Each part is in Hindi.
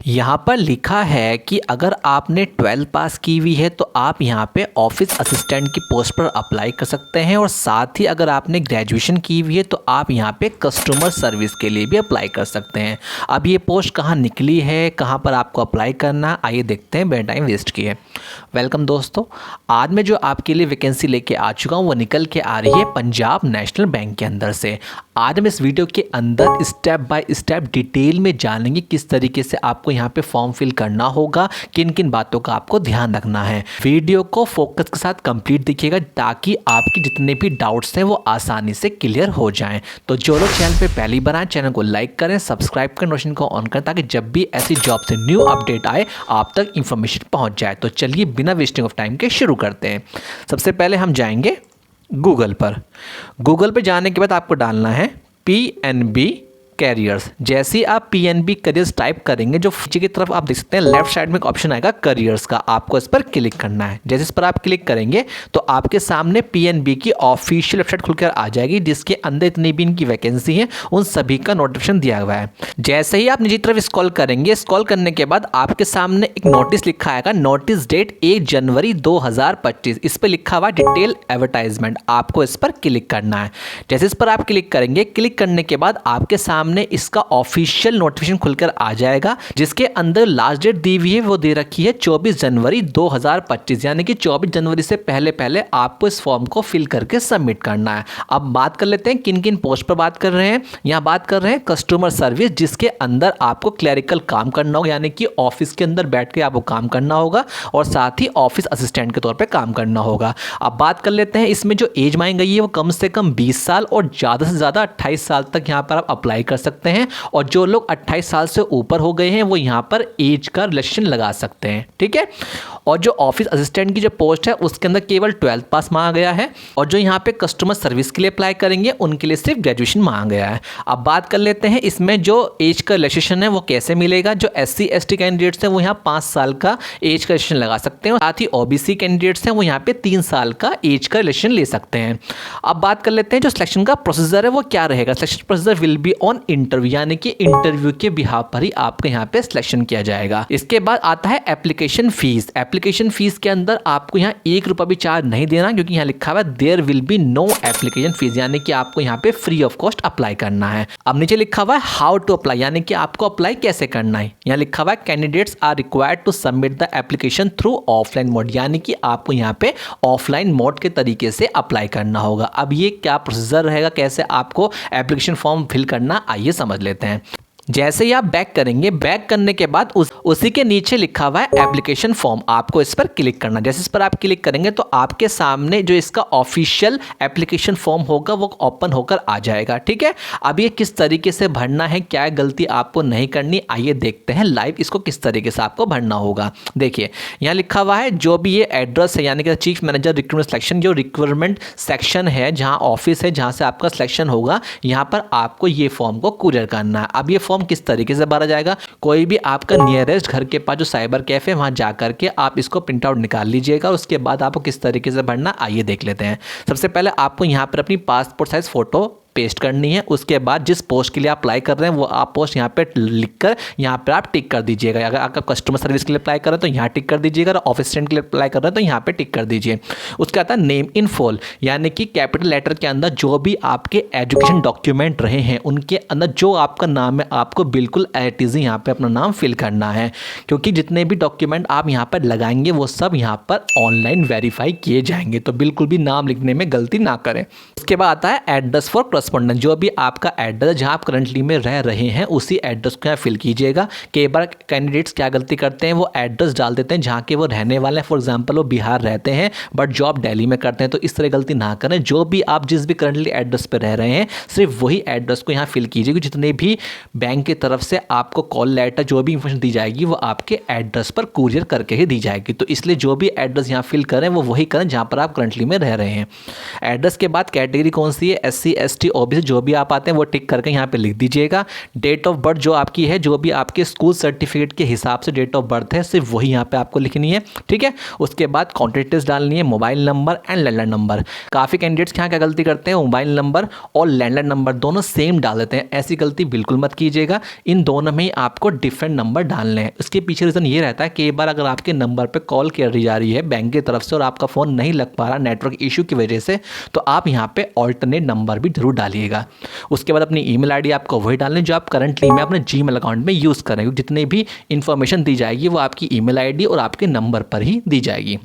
यहाँ पर लिखा है कि अगर आपने 12 पास की हुई है तो आप यहाँ पे ऑफिस असिस्टेंट की पोस्ट पर अप्लाई कर सकते हैं और साथ ही अगर आपने ग्रेजुएशन की हुई है तो आप यहाँ पे कस्टमर सर्विस के लिए भी अप्लाई कर सकते हैं। अब ये पोस्ट कहाँ निकली है, कहाँ पर आपको अप्लाई करना, आइए देखते हैं बिना टाइम वेस्ट किए। वेलकम दोस्तों, आज मैं जो आपके लिए वैकेंसी लेके आ चुका हूँ वो निकल के आ रही है पंजाब नेशनल बैंक के अंदर से। आज हम इस वीडियो के अंदर स्टेप बाय स्टेप डिटेल में जानेंगे किस तरीके से आपको यहाँ पे फॉर्म फिल करना होगा, किन किन बातों का आपको ध्यान रखना है। वीडियो को फोकस के साथ कंप्लीट देखिएगा ताकि आपके जितने भी डाउट्स हैं वो आसानी से क्लियर हो जाएं। तो जो लोग चैनल पे पहली बार आए चैनल को लाइक करें, सब्सक्राइब करें, नोटिफिकेशन को ऑन करें ताकि जब भी ऐसी जॉब से न्यू अपडेट आए आप तक इंफॉर्मेशन पहुँच जाए। तो चलिए बिना वेस्टिंग ऑफ टाइम के शुरू करते हैं। सबसे पहले हम जाएंगे गूगल पर। गूगल पे जाने के बाद आपको डालना है PNB कैरियर्स। जैसे ही आप PNB कैरियर्स टाइप करेंगे जो नीचे की तरफ आप देख सकते हैं लेफ्ट साइड में एक ऑप्शन आएगा कैरियर्स का, आपको इस पर क्लिक करना है। जैसे इस पर आप क्लिक करेंगे तो आपके सामने PNB की ऑफिशियल वेबसाइट खुलकर आ जाएगी जिसके अंदर इतनी भी इनकी वैकेंसी है उन सभी का नोटिफिकेशन दिया हुआ है। जैसे ही आप नीचे तरफ स्क्रॉल करेंगे, स्क्रॉल करने के बाद आपके सामने एक नोटिस लिखा आएगा, नोटिस डेट 1 जनवरी 2025। इस पर लिखा हुआ डिटेल एडवर्टाइजमेंट, आपको इस पर क्लिक करना है। जैसे इस पर आप क्लिक करेंगे, क्लिक करने के बाद आपके सामने इसका ऑफिशियल नोटिफिकेशन खुलकर आ जाएगा जिसके अंदर लास्ट डेट दी हुई है वो दे रखी है 24 जनवरी 2025, यानी कि 24 जनवरी से पहले पहले आपको इस फॉर्म को फिल करके सबमिट करना है। अब बात कर लेते हैं किन किन पोस्ट पर बात कर रहे हैं। यहाँ बात कर रहे हैं कस्टमर सर्विस, जिसके अंदर आपको क्लरिकल काम करना होगा, यानी कि ऑफिस के अंदर बैठ के आपको काम करना होगा और साथ ही ऑफिस असिस्टेंट के तौर पर काम करना होगा। अब बात कर लेते हैं इसमें जो एज मांगी गई है वो कम से कम 20 साल और ज़्यादा से ज़्यादा 28 साल तक यहाँ पर आप अप्लाई कर सकते हैं और जो लोग 28 साल से ऊपर हो गए हैं वो यहाँ पर एज का रिलेक्शन लगा सकते हैं, ठीक है। और जो ऑफिस असिस्टेंट की जो पोस्ट है उसके अंदर केवल 12th पास मांगा गया है और जो यहाँ पे कस्टमर सर्विस के लिए अप्लाई करेंगे उनके लिए सिर्फ ग्रेजुएशन मांगा गया है। अब बात कर लेते हैं इसमें जो एज का रिलेक्शन है वो कैसे मिलेगा। जो SC ST कैंडिडेट्स हैं वो यहाँ 5 साल का एज का रिलेक्शन लगा सकते हैं और साथ ही OBC कैंडिडेट्स हैं वो यहाँ पे 3 साल का एज का रिलेक्शन ले सकते हैं। अब बात कर लेते हैं जो सिलेक्शन का प्रोसीजर है वो क्या रहेगा। Selection procedure will be on interview, यानी कि इंटरव्यू के बिहाफ पर ही आपको यहाँ पे सिलेक्शन किया जाएगा। इसके बाद आता है एप्लीकेशन फीस। एप्लीकेशन फीस के अंदर आपको यहाँ 1 रुपया भी चार्ज नहीं देना क्योंकि यहाँ लिखा हुआ है there will be no application fee, यानी कि आपको यहाँ पे फ्री ऑफ कॉस्ट अप्लाई करना है। अब नीचे लिखा हुआ है हाउ टू अप्लाई, यानी कि आपको अप्लाई कैसे करना है। यहाँ लिखा हुआ है candidates are required to submit the application through offline mode, यानी कि आपको यहाँ पे ऑफलाइन मोड के तरीके से अप्लाई करना होगा। अब ये क्या प्रोसीजर रहेगा, कैसे आपको एप्लीकेशन फॉर्म फिल करना, आइए समझ लेते हैं। जैसे ही आप बैक करेंगे, बैक करने के बाद उसी के नीचे लिखा हुआ है एप्लीकेशन फॉर्म, आपको इस पर क्लिक करना। जैसे इस पर आप क्लिक करेंगे तो आपके सामने जो इसका ऑफिशियल एप्लीकेशन फॉर्म होगा वो ओपन होकर आ जाएगा, ठीक है। अब ये किस तरीके से भरना है, क्या गलती आपको नहीं करनी, आइए देखते हैं लाइव इसको किस तरीके से आपको भरना होगा। देखिए यहाँ लिखा हुआ है जो भी ये एड्रेस है, यानी कि चीफ मैनेजर रिक्रूटमेंट सिलेक्शन, जो रिक्वायरमेंट सेक्शन है जहाँ ऑफिस है जहाँ से आपका सिलेक्शन होगा, यहाँ पर आपको ये फॉर्म को कुरियर करना है। अब ये फॉर्म किस तरीके से भरा जाएगा, कोई भी आपका नियरेस्ट घर के पास जो साइबर कैफे वहां जा करके आप इसको प्रिंट आउट निकाल लीजिएगा। उसके बाद आपको किस तरीके से भरना, आइए देख लेते हैं। सबसे पहले आपको यहाँ पर अपनी पासपोर्ट साइज फोटो पेस्ट करनी है। उसके बाद जिस पोस्ट के लिए आप अप्लाई कर रहे हैं वो आप पोस्ट यहाँ पे लिखकर यहाँ पे आप टिक कर दीजिएगा। अगर आप कस्टमर सर्विस के लिए अप्लाई कर रहे हैं तो यहाँ टिक कर दीजिएगा, और ऑफिस असिस्टेंट के लिए अप्लाई कर रहे हैं तो यहाँ पे टिक कर दीजिए। उसके आता है नेम इन फुल, यानी कि कैपिटल लेटर के अंदर जो भी आपके एजुकेशन डॉक्यूमेंट रहे हैं उनके अंदर जो आपका नाम है आपको बिल्कुल एज इट यहाँ पे अपना नाम फिल करना है, क्योंकि जितने भी डॉक्यूमेंट आप यहाँ पर लगाएंगे वो सब यहाँ पर ऑनलाइन वेरीफाई किए जाएंगे, तो बिल्कुल भी नाम लिखने में गलती ना करें। उसके बाद आता है एड्रेस फॉर करस्पॉन्डेंस, जो भी आपका एड्रेस जहां आप करंटली में रह रहे हैं उसी एड्रेस को यहाँ फिल कीजिएगा। कई बार कैंडिडेट्स क्या गलती करते हैं, वो एड्रेस डाल देते हैं जहां के वो रहने वाले हैं। फॉर एग्जांपल वो बिहार रहते हैं बट जॉब दिल्ली में करते हैं, तो इस तरह गलती ना करें। जो भी आप जिस भी करंटली एड्रेस पर रह रहे हैं सिर्फ वही एड्रेस को यहाँ फिल कीजिएगा। जितने भी बैंक की तरफ से आपको कॉल लेटर जो भी इंफॉर्मेशन दी जाएगी वो आपके एड्रेस पर कुरियर करके ही दी जाएगी, तो इसलिए जो भी एड्रेस यहाँ फिल करें वो वही करें जहाँ पर आप करंटली में रह रहे हैं। एड्रेस के बाद कैटेगरी कौन सी है, SC ST ओबीसी जो भी आप आते हैं वो टिक करके यहाँ पे लिख दीजिएगा। डेट ऑफ बर्थ जो आपकी है, जो भी आपके स्कूल सर्टिफिकेट के हिसाब से डेट ऑफ बर्थ है, सिर्फ वही यहाँ पे आपको लिखनी है, ठीक है। उसके बाद कॉन्टैक्ट डिटेल्स डालनी है, mobile number and landline number. काफ़ी कैंडिडेट्स यहाँ क्या गलती करते हैं, मोबाइल नंबर और लैंडलाइन नंबर दोनों सेम डाल देते हैं। ऐसी गलती बिल्कुल मत कीजिएगा, इन दोनों में ही आपको डिफरेंट नंबर डालने हैं। इसके पीछे रीज़न ये रहता है कि एक बार अगर आपके नंबर पर कॉल करी जा रही है बैंक की तरफ से और आपका फ़ोन नहीं लग पा रहा नेटवर्क इशू की वजह से, तो आप यहाँ पे ऑल्टरनेट नंबर भी जरूर डालिएगा। उसके बाद अपनी ईमेल आईडी आपको वही डालनी जो आप करंटली में अपने जीमेल अकाउंट में यूज़ करें, क्योंकि जितनी भी इंफॉर्मेशन दी जाएगी वो आपकी ईमेल आईडी और आपके नंबर पर ही दी जाएगी।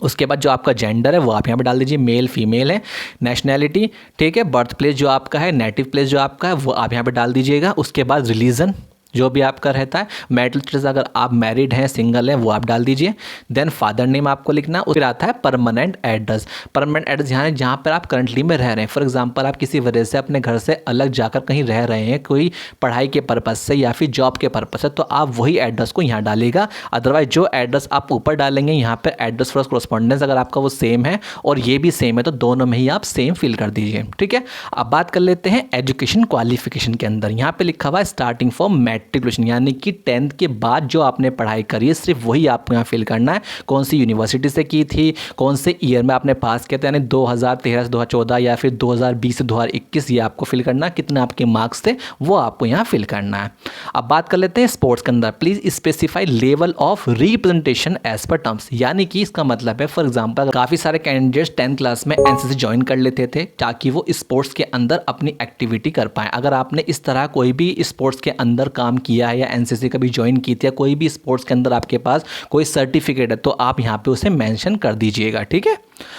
उसके बाद जो आपका जेंडर है वो आप यहाँ पे डाल दीजिए, मेल फीमेल है। नेशनैलिटी, ठीक है। बर्थ प्लेस जो आपका है, नेटिव प्लेस जो आपका है वो आप यहाँ पे डाल दीजिएगा। उसके बाद रिलीजन जो भी आपका रहता है, मैरिटल स्टेटस अगर आप मैरिड हैं, सिंगल हैं, वो आप डाल दीजिए। देन फादर नेम आपको लिखना। फिर आता है परमानेंट एड्रेस। परमानेंट एड्रेस यहाँ है जहाँ पर आप करंटली में रह रहे हैं। फॉर एग्जांपल आप किसी वजह से अपने घर से अलग जाकर कहीं रह रहे हैं, कोई पढ़ाई के पर्पज़ से या फिर जॉब के पर्पज़ से, तो आप वही एड्रेस को यहाँ डालिएगा। अदरवाइज जो एड्रेस आप ऊपर डालेंगे यहाँ पर एड्रेस फॉर कॉरस्पॉन्डेंस अगर आपका वो सेम है और ये भी सेम है, तो दोनों में ही आप सेम फिल कर दीजिए, ठीक है। अब बात कर लेते हैं एजुकेशन क्वालिफिकेशन के अंदर। यहाँ पे लिखा हुआ है स्टार्टिंग फ्रॉम मैट्रिकुलेशन, यानी कि 10th के बाद जो आपने पढ़ाई करी है सिर्फ वही आपको यहाँ फिल करना है। कौन सी यूनिवर्सिटी से की थी, कौन से ईयर में आपने पास किया था, यानी 2013 से 2014 या फिर 2020 से 2021, ये आपको फिल करना है। कितने आपके मार्क्स थे वो आपको यहाँ फिल करना है। अब बात कर लेते हैं स्पोर्ट्स के अंदर। Please specify level of representation as per terms, यानी कि इसका मतलब है फॉर एग्जाम्पल काफ़ी सारे कैंडिडेट्स 10th क्लास में एनसीसी ज्वाइन कर लेते थे ताकि वो स्पोर्ट्स के अंदर अपनी एक्टिविटी कर पाएँ। अगर आपने इस तरह कोई भी स्पोर्ट्स के अंदर काम किया है या एनसीसी कभी ज्वाइन की थी या कोई भी स्पोर्ट्स के अंदर आपके पास कोई सर्टिफिकेट है, तो आप यहाँ पे उसे मेंशन कर दीजिएगा, ठीक है।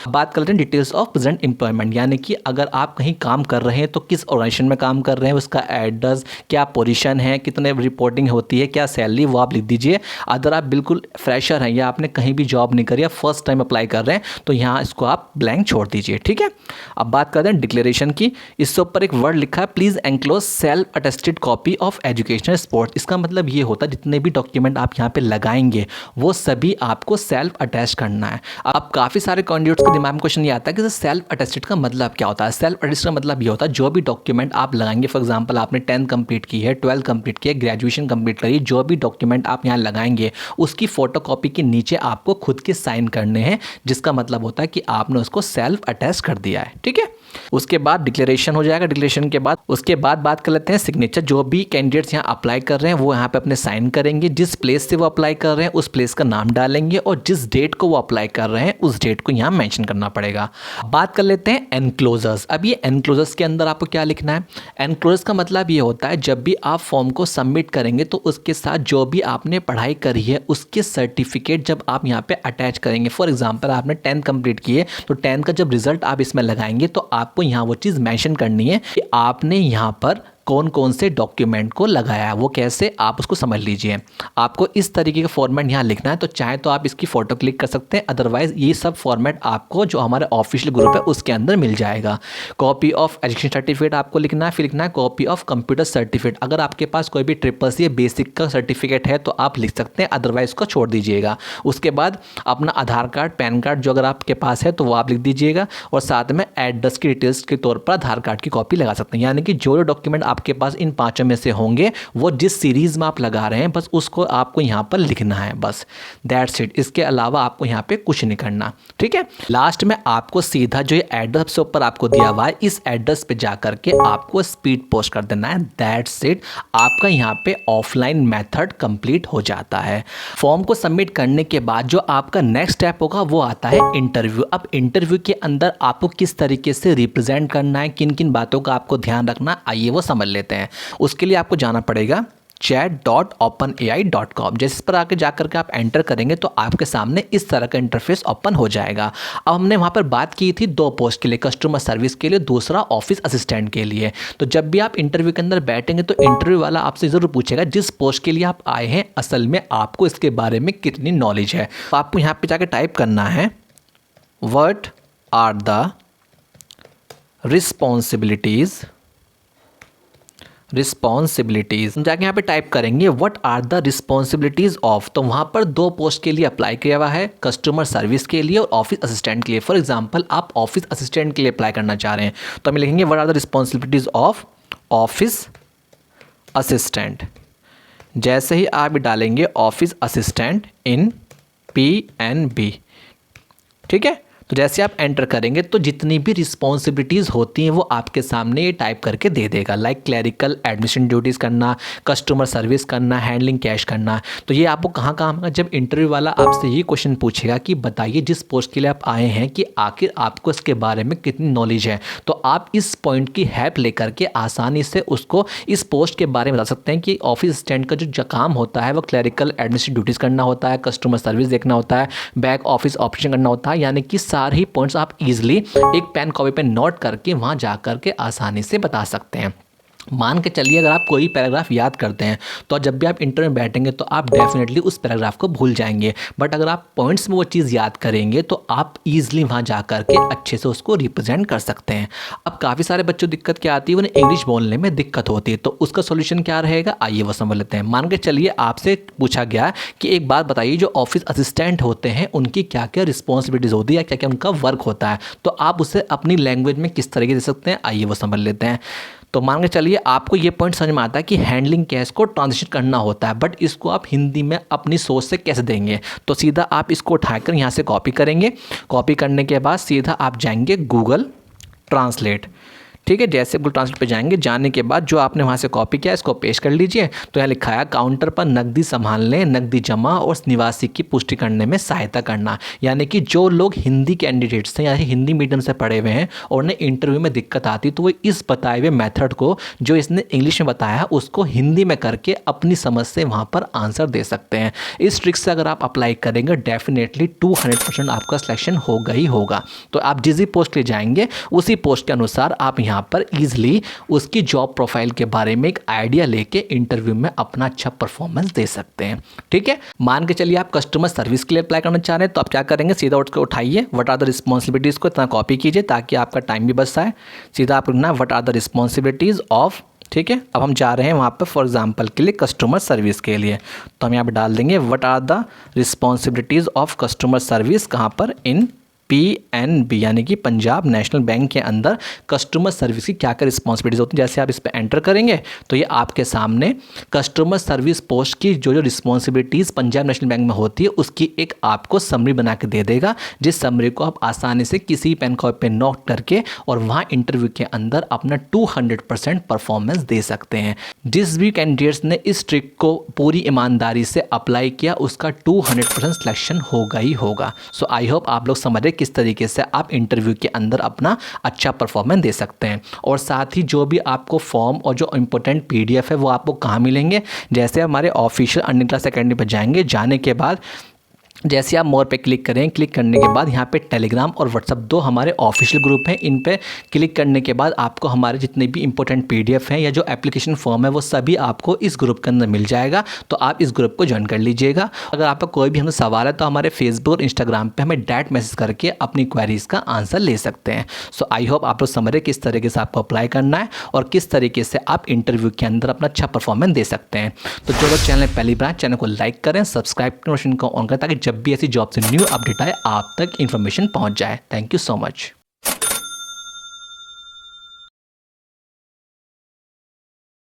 बात करते हैं डिटेल्स ऑफ प्रेजेंट एम्प्लॉयमेंट, यानी कि अगर आप कहीं काम कर रहे हैं तो किस ऑर्गेनाइजेशन में काम कर रहे हैं, उसका एड्रेस, क्या पोजीशन है, कितने रिपोर्टिंग होती है, क्या सैलरी, वो आप लिख दीजिए। अगर आप बिल्कुल फ्रेशर हैं या आपने कहीं भी जॉब नहीं करी या फर्स्ट टाइम अप्लाई कर रहे हैं, तो यहाँ इसको आप ब्लैंक छोड़ दीजिए, ठीक है। अब बात करते हैं डिक्लेरेशन की। इसके ऊपर एक वर्ड लिखा है, please enclose self attested copy of educational sports. इसका मतलब ये होता है जितने भी डॉक्यूमेंट आप यहाँ पे लगाएंगे वो सभी आपको सेल्फ अटैच करना है। अब काफ़ी सारे कैंडिडेट्स के दिमाग में क्वेश्चन ये आता है कि सेल्फ अटेस्टेड का मतलब क्या होता है। सेल्फ अटेस्टेड का मतलब ये होता है जो भी डॉक्यूमेंट आप लगाएंगे, फॉर एग्जांपल आपने 10th कंप्लीट की है, 12th कंप्लीट की है, ग्रेजुएशन कंप्लीट करी, जो भी डॉक्यूमेंट आप यहाँ लगाएंगे उसकी फोटोकॉपी के नीचे आपको खुद के साइन करने हैं, जिसका मतलब होता है कि आपने उसको सेल्फ अटैच कर दिया है, ठीक है। उसके बाद डिक्लेरेशन हो जाएगा। डिक्लेरेशन के बाद उसके बाद बात कर लेते हैं सिग्नेचर। जो भी कैंडिडेट्स यहाँ अप्लाई कर रहे हैं वो यहाँ पे अपने साइन करेंगे। जिस प्लेस से वो अप्लाई कर रहे हैं उस प्लेस का नाम डालेंगे और जिस डेट को वो अप्लाई कर रहे हैं उस डेट को यहाँ मेंशन करना पड़ेगा। बात कर लेते हैं एनक्लोजर्स। अब ये एनक्लोजर्स के अंदर आपको क्या लिखना है। एनक्लोजर्स का मतलब ये होता है जब भी आप फॉर्म को सबमिट करेंगे तो उसके साथ जो भी आपने पढ़ाई करी है उसके सर्टिफिकेट जब आप यहाँ पे अटैच करेंगे। फॉर एग्जाम्पल आपने 10th कंप्लीट की है तो 10th का जब रिजल्ट आप इसमें लगाएंगे तो आपको यहाँ वो चीज़ मेंशन करनी है कि आपने यहाँ पर कौन कौन से डॉक्यूमेंट को लगाया है। वो कैसे, आप उसको समझ लीजिए। आपको इस तरीके का फॉर्मेट यहाँ लिखना है। तो चाहे तो आप इसकी फ़ोटो क्लिक कर सकते हैं, अदरवाइज़ ये सब फॉर्मेट आपको जो हमारे ऑफिशियल ग्रुप है उसके अंदर मिल जाएगा। कॉपी ऑफ एजुकेशन सर्टिफिकेट आपको लिखना है, फिर लिखना है कॉपी ऑफ कंप्यूटर सर्टिफिकेट। अगर आपके पास कोई भी CCC बेसिक का सर्टिफिकेट है तो आप लिख सकते हैं, अदरवाइज़ उसको छोड़ दीजिएगा। उसके बाद अपना आधार कार्ड, पैन कार्ड जो अगर आपके पास है तो वो आप लिख दीजिएगा और साथ में एड्रेस की डिटेल्स के तौर पर आधार कार्ड की कॉपी लगा सकते हैं। यानी कि जो डॉक्यूमेंट आपके पास इन पांचों में से होंगे वो जिस सीरीज में आप लगा रहे हैं बस उसको आपको यहां पर लिखना है, बस दैट्स इट। इसके अलावा आपको यहां पे कुछ नहीं करना, ठीक है। लास्ट में आपको सीधा जो ये एड्रेस से ऊपर आपको दिया हुआ है इस एड्रेस पे जाकर के आपको स्पीड पोस्ट कर देना है, दैट्स इट। आपका यहां पे ऑफलाइन मेथड कंप्लीट हो जाता है। फॉर्म को सबमिट करने के बाद जो आपका नेक्स्ट स्टेप होगा वो आता है इंटरव्यू। अब इंटरव्यू के अंदर आपको किस तरीके से रिप्रेजेंट करना है, किन किन बातों का आपको ध्यान रखना, आइए वो समझ लेते हैं। उसके लिए आपको जाना पड़ेगा chat.openai.com। जैसे इस पर आके जाकर के आप एंटर करेंगे तो आपके सामने इस तरह का इंटरफेस ओपन हो जाएगा। अब हमने वहाँ पर बात की थी दो पोस्ट के लिए, कस्टमर सर्विस के लिए, दूसरा ऑफिस असिस्टेंट के लिए। तो जब भी आप इंटरव्यू के अंदर बैठेंगे तो इंटरव्यू वाला आपसे ज़रूर पूछेगा जिस पोस्ट के लिए आप आए हैं असल में आपको इसके बारे में कितनी नॉलेज है। तो आपको यहाँ पर जाकर टाइप करना है व्हाट आर द रिस्पॉन्सिबिलिटीज़। हम जाके यहाँ पे टाइप करेंगे what are the responsibilities of, तो वहाँ पर 2 पोस्ट के लिए अप्लाई किया हुआ है, कस्टमर सर्विस के लिए और ऑफिस असिस्टेंट के लिए। फॉर एग्जांपल आप ऑफिस असिस्टेंट के लिए अप्लाई करना चाह रहे हैं तो हम लिखेंगे what are the responsibilities of office assistant. जैसे ही आप डालेंगे ऑफिस असिस्टेंट इन PNB, ठीक है, तो जैसे आप एंटर करेंगे तो जितनी भी रिस्पॉन्सिबिलिटीज़ होती हैं वो आपके सामने ये टाइप करके दे देगा, लाइक क्लरिकल एडमिशन ड्यूटीज़ करना, कस्टमर सर्विस करना, हैंडलिंग कैश करना। तो ये आपको कहाँ कहाँ होगा, जब इंटरव्यू वाला आपसे ये क्वेश्चन पूछेगा कि बताइए जिस पोस्ट के लिए आप आए हैं कि आखिर आपको इसके बारे में कितनी नॉलेज है, तो आप इस पॉइंट की हेल्प लेकर के आसानी से उसको इस पोस्ट के बारे में बता सकते हैं कि ऑफिस असिस्टेंट का जो काम होता है वो क्लरिकल एडमिशन ड्यूटीज़ करना होता है, कस्टमर सर्विस देखना होता है, बैक ऑफिस ऑपरेशन करना होता है, यानी कि सारे ही पॉइंट्स आप इजीली एक पेन कॉपी पे नोट करके वहां जाकर के आसानी से बता सकते हैं। मान के चलिए अगर आप कोई पैराग्राफ याद करते हैं तो जब भी आप इंटरव्यू में बैठेंगे तो आप डेफिनेटली उस पैराग्राफ को भूल जाएंगे, बट अगर आप पॉइंट्स में वो चीज़ याद करेंगे तो आप इजीली वहाँ जा कर के अच्छे से उसको रिप्रेजेंट कर सकते हैं। अब काफ़ी सारे बच्चों को दिक्कत क्या आती है, उन्हें इंग्लिश बोलने में दिक्कत होती है, तो उसका सोल्यूशन क्या रहेगा आइए वो समझ लेते हैं। मान के चलिए आपसे पूछा गया कि एक बात बताइए जो ऑफिस असिस्टेंट होते हैं उनकी क्या क्या रिस्पॉन्सिबिलिटीज़ होती है या क्या क्या उनका वर्क होता है, तो आप उसे अपनी लैंग्वेज में किस तरीके दे सकते हैं आइए वो समझ लेते हैं। तो मान के चलिए आपको ये पॉइंट समझ में आता है कि हैंडलिंग कैश को ट्रांजिशन करना होता है, बट इसको आप हिंदी में अपनी सोच से कैसे देंगे, तो सीधा आप इसको उठाकर यहाँ से कॉपी करेंगे। कॉपी करने के बाद सीधा आप जाएंगे गूगल ट्रांसलेट, ठीक है, जैसे गूगल ट्रांसलेट पे जाएंगे, जाने के बाद जो आपने वहाँ से कॉपी किया इसको पेस्ट कर लीजिए। तो यहाँ लिखा है काउंटर पर नकदी संभालने, नकदी जमा और निवासी की पुष्टि करने में सहायता करना, यानी कि जो लोग हिंदी कैंडिडेट्स हैं या हिंदी मीडियम से पढ़े हुए हैं और उन्हें इंटरव्यू में दिक्कत आती तो वो इस बताए हुए मेथड को जो इसने इंग्लिश में बताया उसको हिंदी में करके अपनी समझ से वहाँ पर आंसर दे सकते हैं। इस ट्रिक से अगर आप अप्लाई करेंगे डेफिनेटली 200% आपका सिलेक्शन होगा ही होगा। तो आप जिस भी पोस्ट ले जाएंगे उसी पोस्ट के अनुसार आप यहाँ पर इजीली उसकी जॉब प्रोफाइल के बारे में एक आइडिया लेके इंटरव्यू में अपना अच्छा परफॉर्मेंस दे सकते हैं। ठीक है, मान के चलिए आप कस्टमर सर्विस के लिए अप्लाई करना चाह रहे हैं तो आप क्या करेंगे, सीधा उठ के उठाइए व्हाट आर द रिस्पॉन्सिबिलिटीज़ को इतना कॉपी कीजिए ताकि आपका टाइम भी बच जाए। सीधा आप लिखना what are the responsibilities of, ठीक है, अब हम जा रहे हैं वहाँ पर फॉर एग्जांपल के लिए कस्टमर सर्विस के लिए, तो हम यहाँ पर डाल देंगे what are the responsibilities of customer service, कहाँ पर, इन PNB यानी कि पंजाब नेशनल बैंक के अंदर कस्टमर सर्विस की क्या क्या रिस्पॉन्सिबिलिटीज़ होती हैं। जैसे आप इस पर एंटर करेंगे तो ये आपके सामने कस्टमर सर्विस पोस्ट की जो जो रिस्पॉन्सिबिलिटीज़ पंजाब नेशनल बैंक में होती है उसकी एक आपको समरी बना के दे देगा, जिस समरी को आप आसानी से किसी पेन कॉपी पे नोट करके और वहाँ इंटरव्यू के अंदर अपना 200% परफॉर्मेंस दे सकते हैं। जिस भी कैंडिडेट्स ने इस ट्रिक को पूरी ईमानदारी से अप्लाई किया उसका 200% सिलेक्शन होगा ही होगा। सो आई होप आप लोग समझ रहे किस तरीके से आप इंटरव्यू के अंदर अपना अच्छा परफॉर्मेंस दे सकते हैं। और साथ ही जो भी आपको फॉर्म और जो इंपॉर्टेंट PDF है वो आपको कहाँ मिलेंगे, जैसे हमारे ऑफिशियल अर्निंग क्लास अकेडमी पर जाएंगे, जाने के बाद जैसे आप मोर पे क्लिक करें, क्लिक करने के बाद यहाँ पे टेलीग्राम और व्हाट्सअप 2 हमारे ऑफिशियल ग्रुप हैं, इन पे क्लिक करने के बाद आपको हमारे जितने भी इंपॉर्टेंट PDF हैं या जो एप्लीकेशन फॉर्म है वो सभी आपको इस ग्रुप के अंदर मिल जाएगा। तो आप इस ग्रुप को ज्वाइन कर लीजिएगा। अगर आपका कोई भी हमसे सवाल है तो हमारे फेसबुक और इंस्टाग्राम पर हमें डायरेक्ट मैसेज करके अपनी क्वेरीज़ का आंसर ले सकते हैं। सो आई होप आप लोग समझ रहे किस तरीके से आपको अप्लाई करना है और किस तरीके से आप इंटरव्यू के अंदर अपना अच्छा परफॉर्मेंस दे सकते हैं। तो जो लोग चैनल पहली बार चैनल को लाइक करें, सब्सक्राइब नोटिफिकेशन को ऑन करें ताकि जब भी ऐसी जॉब से न्यू अपडेट आए आप तक इन्फॉर्मेशन पहुंच जाए। Thank you so much.